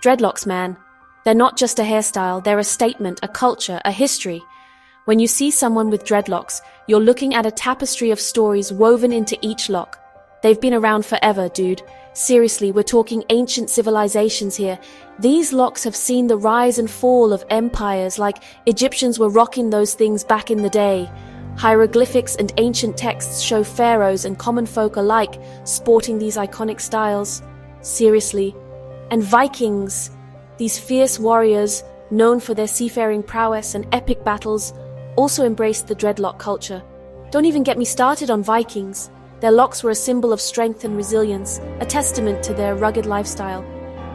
Dreadlocks, man. They're not just a hairstyle, they're a statement, a culture, a history. When you see someone with dreadlocks, you're looking at a tapestry of stories woven into each lock. They've been around forever, dude. Seriously, we're talking ancient civilizations here. These locks have seen the rise and fall of empires, like Egyptians were rocking those things back in the day. Hieroglyphics and ancient texts show pharaohs and common folk alike sporting these iconic styles. Seriously. And Vikings, these fierce warriors, known for their seafaring prowess and epic battles, also embraced the dreadlock culture. Don't even get me started on Vikings. Their locks were a symbol of strength and resilience, a testament to their rugged lifestyle.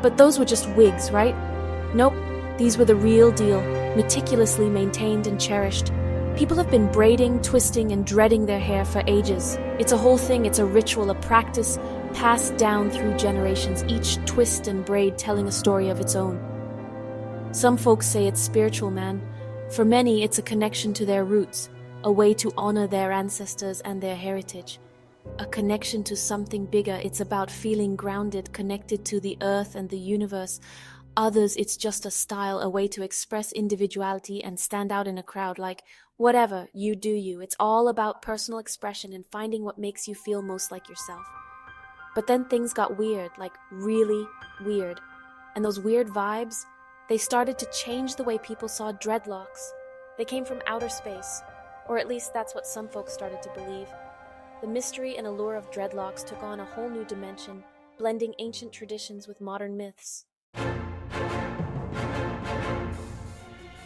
But those were just wigs, right? Nope, these were the real deal, meticulously maintained and cherished. People have been braiding, twisting, and dreading their hair for ages. It's a whole thing, it's a ritual, a practice passed down through generations, each twist and braid telling a story of its own. Some folks say it's spiritual, man. For many, it's a connection to their roots, a way to honor their ancestors and their heritage. A connection to something bigger. It's about feeling grounded, connected to the earth and the universe. Others, it's just a style, a way to express individuality and stand out in a crowd, like, whatever, you do you. It's all about personal expression and finding what makes you feel most like yourself. But then things got weird, like really weird. And those weird vibes, they started to change the way people saw dreadlocks. They came from outer space, or at least that's what some folks started to believe. The mystery and allure of dreadlocks took on a whole new dimension, blending ancient traditions with modern myths.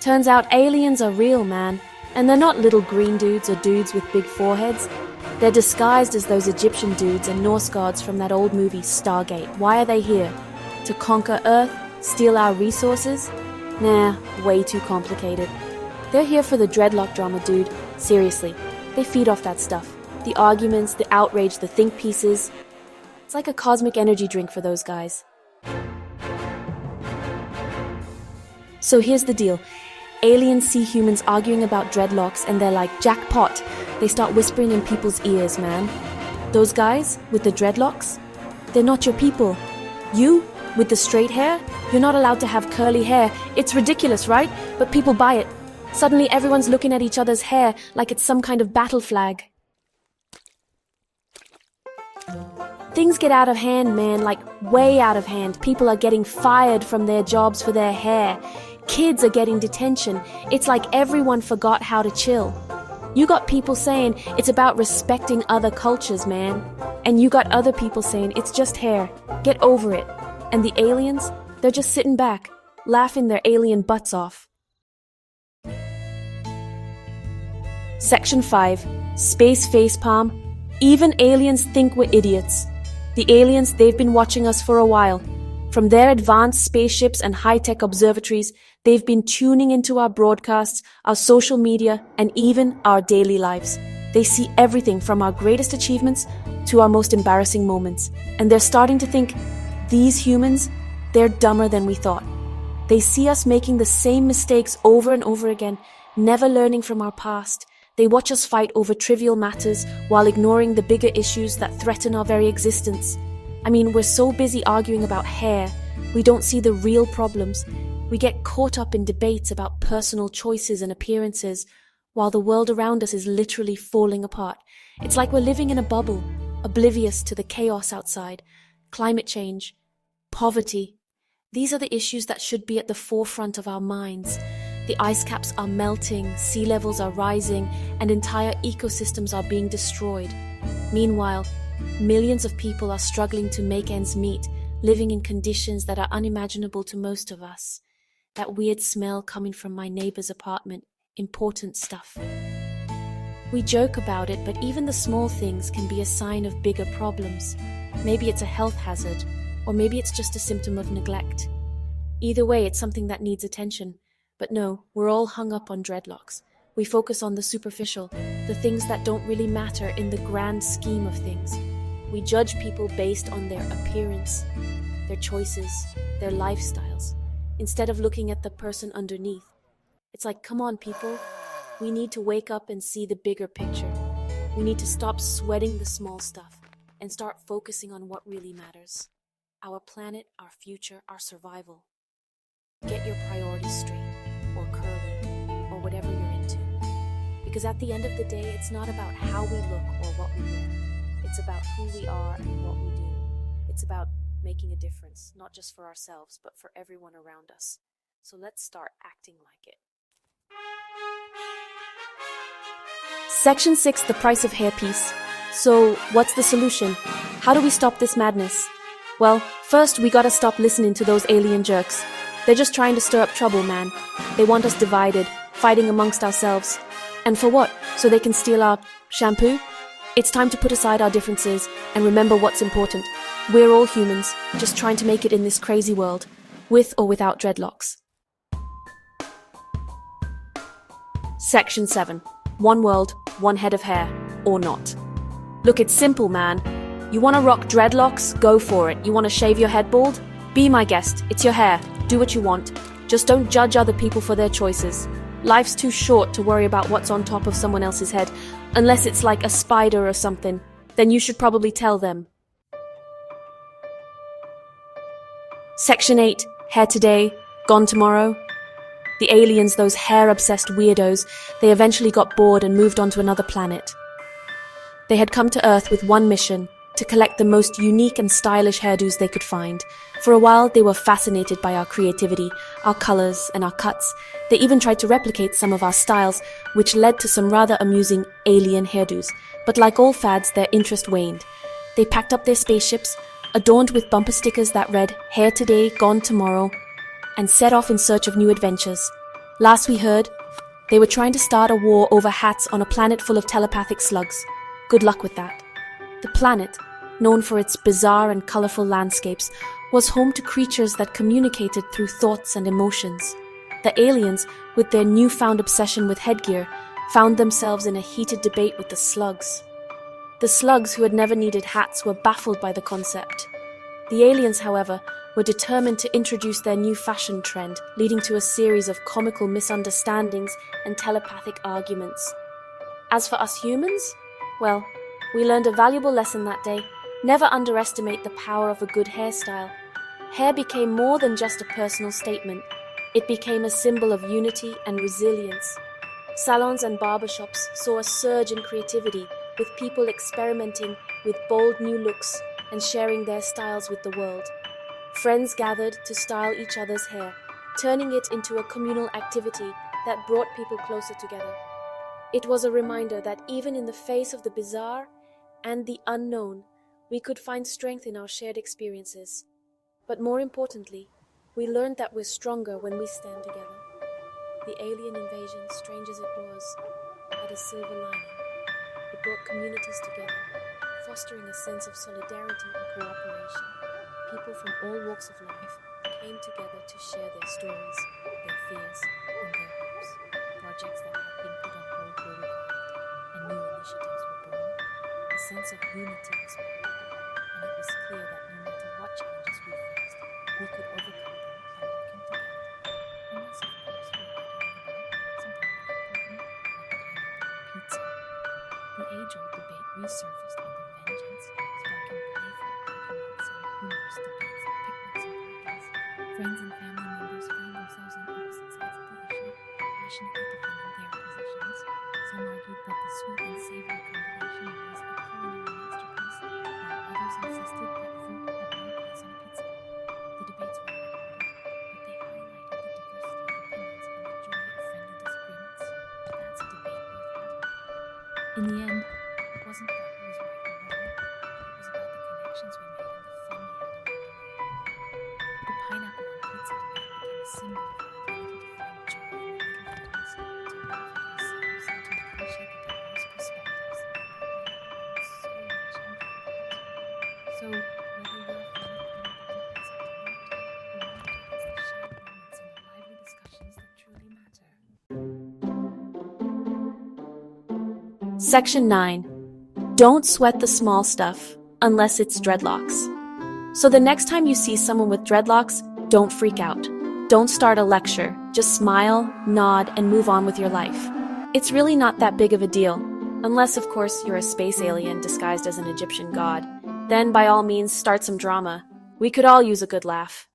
Turns out aliens are real, man. And they're not little green dudes or dudes with big foreheads. They're disguised as those Egyptian dudes and Norse gods from that old movie Stargate. Why are they here? To conquer Earth? Steal our resources? Nah, way too complicated. They're here for the dreadlock drama, dude. Seriously, they feed off that stuff. The arguments, the outrage, the think pieces. It's like a cosmic energy drink for those guys. So here's the deal. Aliens see humans arguing about dreadlocks and they're like, jackpot. They start whispering in people's ears, man. Those guys with the dreadlocks, they're not your people. You, with the straight hair, you're not allowed to have curly hair. It's ridiculous, right? But people buy it. Suddenly everyone's looking at each other's hair like it's some kind of battle flag. Things get out of hand, man, like way out of hand. People are getting fired from their jobs for their hair. Kids are getting detention. It's like everyone forgot how to chill. You got people saying it's about respecting other cultures, man. And you got other people saying it's just hair. Get over it. And the aliens, they're just sitting back, laughing their alien butts off. Section 5. Space facepalm. Even aliens think we're idiots. The aliens, they've been watching us for a while. From their advanced spaceships and high-tech observatories, they've been tuning into our broadcasts, our social media, and even our daily lives. They see everything from our greatest achievements to our most embarrassing moments. And they're starting to think, these humans, they're dumber than we thought. They see us making the same mistakes over and over again, never learning from our past. They watch us fight over trivial matters while ignoring the bigger issues that threaten our very existence. I mean, we're so busy arguing about hair, we don't see the real problems. We get caught up in debates about personal choices and appearances, while the world around us is literally falling apart. It's like we're living in a bubble, oblivious to the chaos outside. Climate change, poverty. These are the issues that should be at the forefront of our minds. The ice caps are melting, sea levels are rising, and entire ecosystems are being destroyed. Meanwhile, millions of people are struggling to make ends meet, living in conditions that are unimaginable to most of us. That weird smell coming from my neighbor's apartment, important stuff. We joke about it, but even the small things can be a sign of bigger problems. Maybe it's a health hazard, or maybe it's just a symptom of neglect. Either way, it's something that needs attention. But no, we're all hung up on dreadlocks. We focus on the superficial, the things that don't really matter in the grand scheme of things. We judge people based on their appearance, their choices, their lifestyles, instead of looking at the person underneath. It's like, come on, people. We need to wake up and see the bigger picture. We need to stop sweating the small stuff and start focusing on what really matters. our planet, our future, our survival. Get your priorities straight, or curly, or whatever you're into. Because at the end of the day, it's not about how we look or what we wear. It's about who we are and what we do. It's about making a difference, not just for ourselves, but for everyone around us. So let's start acting like it. Section 6, the price of hairpiece. So, what's the solution? How do we stop this madness? Well, first we gotta stop listening to those alien jerks. They're just trying to stir up trouble, man. They want us divided, fighting amongst ourselves. And for what? So they can steal our shampoo? It's time to put aside our differences and remember what's important. We're all humans, just trying to make it in this crazy world, with or without dreadlocks. Section 7. One world, one head of hair, or not. Look, it's simple, man. You want to rock dreadlocks? Go for it. You want to shave your head bald? Be my guest. It's your hair. Do what you want. Just don't judge other people for their choices. Life's too short to worry about what's on top of someone else's head, unless it's like a spider or something. Then you should probably tell them. Section 8. Hair today, gone tomorrow. The aliens, those hair-obsessed weirdos, they eventually got bored and moved on to another planet. They had come to Earth with one mission, to collect the most unique and stylish hairdos they could find. For a while, they were fascinated by our creativity, our colors, and our cuts. They even tried to replicate some of our styles, which led to some rather amusing alien hairdos. But like all fads, their interest waned. They packed up their spaceships, adorned with bumper stickers that read, "Hair today, gone tomorrow," and set off in search of new adventures. Last we heard, they were trying to start a war over hats on a planet full of telepathic slugs. Good luck with that. The planet, known for its bizarre and colorful landscapes, was home to creatures that communicated through thoughts and emotions. The aliens, with their newfound obsession with headgear, found themselves in a heated debate with the slugs. The slugs, who had never needed hats, were baffled by the concept. The aliens, however, were determined to introduce their new fashion trend, leading to a series of comical misunderstandings and telepathic arguments. As for us humans, well, we learned a valuable lesson that day. Never underestimate the power of a good hairstyle. Hair became more than just a personal statement. It became a symbol of unity and resilience. Salons and barbershops saw a surge in creativity, with people experimenting with bold new looks and sharing their styles with the world. Friends gathered to style each other's hair, turning it into a communal activity that brought people closer together. It was a reminder that even in the face of the bizarre and the unknown, we could find strength in our shared experiences. But more importantly, we learned that we're stronger when we stand together. The alien invasion, strange as it was, had a silver lining. It brought communities together, fostering a sense of solidarity and cooperation. People from all walks of life came together to share their stories, their fears, and their hopes. Projects that had been put on hold were revived, and new initiatives were born. The sense of unity was palpable, and it was clear that no matter what challenges we faced, we could overcome them by working together. Unless, of course, we were arguing about something really important, like pineapple on pizza. The age-old debate resurfaced with a vengeance, sparking playful arguments and humorous debates at picnics and parties. Friends and family members found themselves on opposite sides of the issue, passionately defending their positions. Some argued that the sweet and savory combination was a culinary masterpiece, while others insisted that fruit had no place on a pizza. The debates were lighthearted, but they highlighted the diversity of opinions and the joy of friendly disagreements. That's a debate worth having. In the end, it wasn't about who was right or wrong. It was about the connections we made and the fun we had along the way. The pineapple on pizza debate became a symbol of our ability to find joy in the little things, to laugh at ourselves, and to appreciate the diverse perspectives that make our world so rich and vibrant. So, whether you're a fan of pineapple on pizza or not, remember that it's the shared moments and the lively discussions that truly matter. Section 9. Don't sweat the small stuff, unless it's dreadlocks. So the next time you see someone with dreadlocks, don't freak out. Don't start a lecture. Just smile, nod, and move on with your life. It's really not that big of a deal. Unless, of course, you're a space alien disguised as an Egyptian god. Then, by all means, start some drama. We could all use a good laugh.